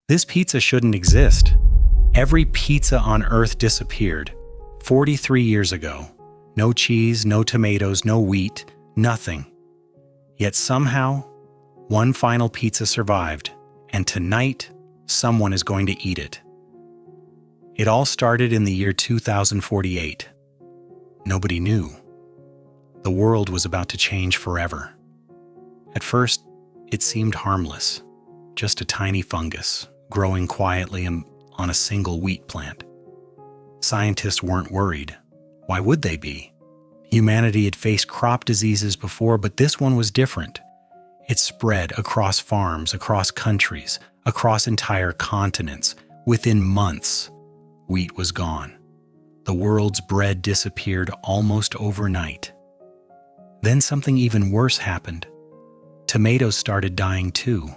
This pizza shouldn't exist. Every pizza on Earth disappeared 43 years ago. No cheese, no tomatoes, no wheat, nothing. Yet somehow, one final pizza survived, and tonight, someone is going to eat it. It all started in the year 2048. Nobody knew. The world was about to change forever. At first, it seemed harmless, just a tiny fungus growing quietly on a single wheat plant. Scientists weren't worried. Why would they be? Humanity had faced crop diseases before, but this one was different. It spread across farms, across countries, across entire continents. Within months, wheat was gone. The world's bread disappeared almost overnight. Then something even worse happened. Tomatoes started dying too.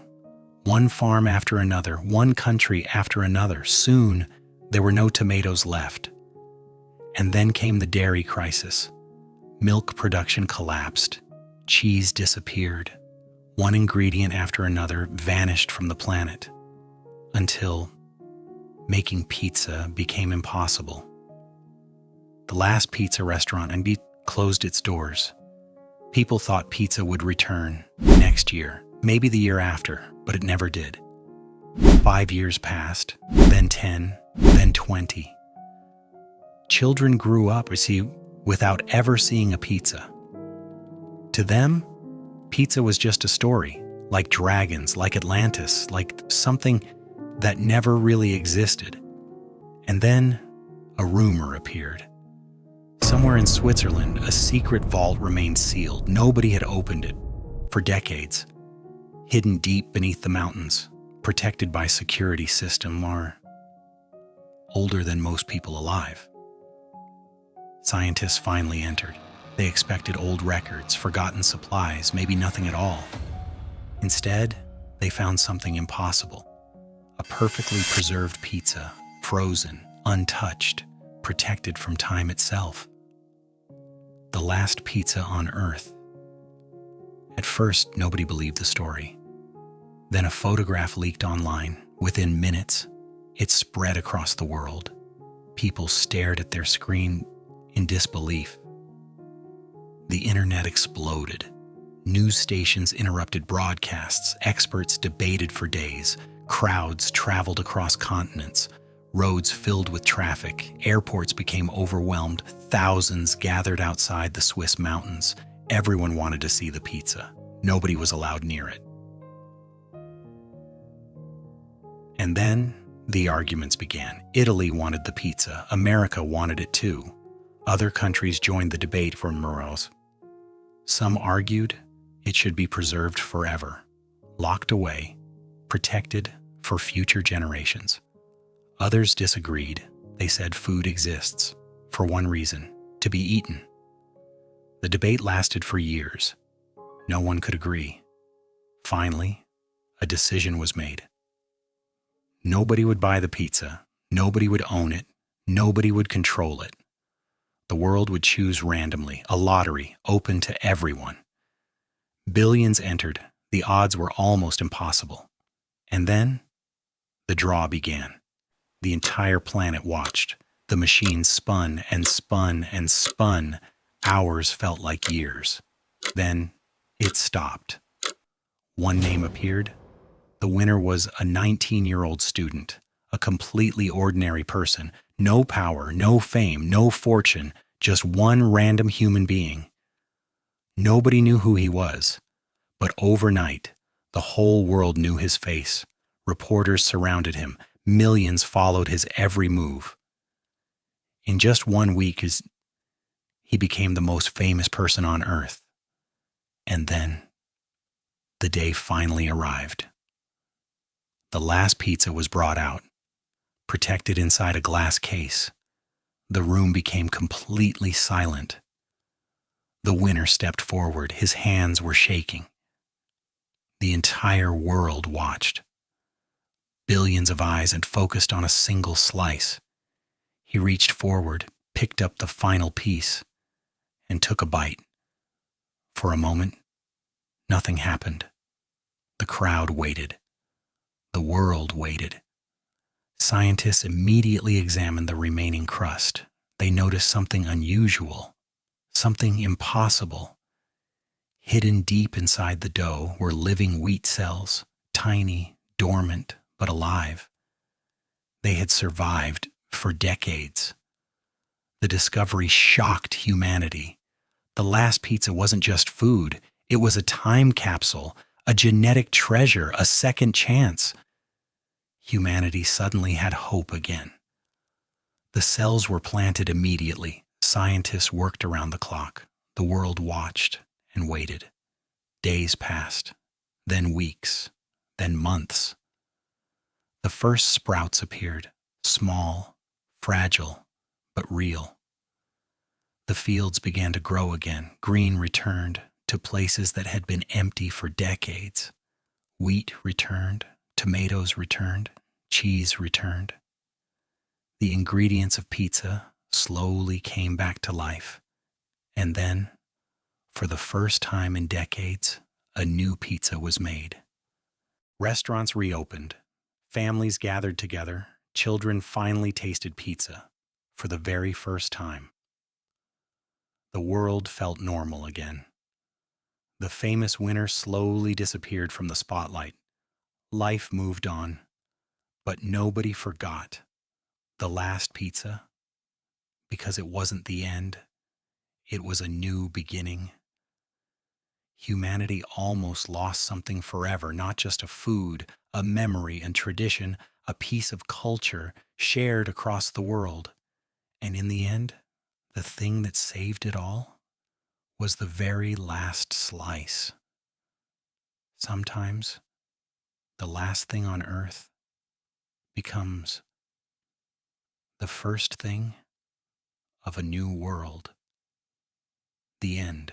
One farm after another, one country after another. Soon, there were no tomatoes left. And then came the dairy crisis. Milk production collapsed. Cheese disappeared. One ingredient after another vanished from the planet. Until making pizza became impossible. The last pizza restaurant closed its doors. People thought pizza would return next year, maybe the year after, but it never did. 5 years passed, then 10, then 20. Children grew up, without ever seeing a pizza. To them, pizza was just a story, like dragons, like Atlantis, like something that never really existed. And then a rumor appeared. Somewhere in Switzerland, a secret vault remained sealed. Nobody had opened it for decades. Hidden deep beneath the mountains, protected by security system, or older than most people alive. Scientists finally entered. They expected old records, forgotten supplies, maybe nothing at all. Instead, they found something impossible. A perfectly preserved pizza, frozen, untouched, protected from time itself. The last pizza on Earth. At first, nobody believed the story. Then a photograph leaked online. Within minutes, it spread across the world. People stared at their screen in disbelief. The internet exploded. News stations interrupted broadcasts. Experts debated for days. Crowds traveled across continents. Roads filled with traffic. Airports became overwhelmed. Thousands gathered outside the Swiss mountains. Everyone wanted to see the pizza. Nobody was allowed near it. And then the arguments began. Italy wanted the pizza. America wanted it too. Other countries joined the debate for morals. Some argued it should be preserved forever, locked away, protected for future generations. Others disagreed. They said food exists for one reason, to be eaten. The debate lasted for years. No one could agree. Finally, a decision was made. Nobody would buy the pizza. Nobody would own it. Nobody would control it. The world would choose randomly, a lottery open to everyone. Billions entered. The odds were almost impossible. And then, the draw began. The entire planet watched. The machine spun and spun and spun. Hours felt like years. Then, it stopped. One name appeared. The winner was a 19-year-old student, a completely ordinary person. No power, no fame, no fortune, just one random human being. Nobody knew who he was, but overnight, the whole world knew his face. Reporters surrounded him. Millions followed his every move. In just 1 week, he became the most famous person on Earth. And then, the day finally arrived. The last pizza was brought out, protected inside a glass case. The room became completely silent. The winner stepped forward. His hands were shaking. The entire world watched. Billions of eyes and focused on a single slice. He reached forward, picked up the final piece, and took a bite. For a moment, nothing happened. The crowd waited. The world waited. Scientists immediately examined the remaining crust. They noticed something unusual, something impossible. Hidden deep inside the dough were living wheat cells, tiny, dormant, but alive. They had survived for decades. The discovery shocked humanity. The last pizza wasn't just food, it was a time capsule, a genetic treasure, a second chance. Humanity suddenly had hope again. The cells were planted immediately. Scientists worked around the clock. The world watched and waited. Days passed, then weeks, then months. The first sprouts appeared, small, fragile, but real. The fields began to grow again. Green returned to places that had been empty for decades. Wheat returned, tomatoes returned, cheese returned. The ingredients of pizza slowly came back to life. And then, for the first time in decades, a new pizza was made. Restaurants reopened. Families gathered together. Children finally tasted pizza for the very first time. The world felt normal again. The famous winner slowly disappeared from the spotlight. Life moved on, but nobody forgot the last pizza, because it wasn't the end, it was a new beginning. Humanity almost lost something forever, not just a food, a memory and tradition, a piece of culture shared across the world. And in the end, the thing that saved it all was the very last slice. Sometimes, the last thing on earth becomes the first thing of a new world. The end.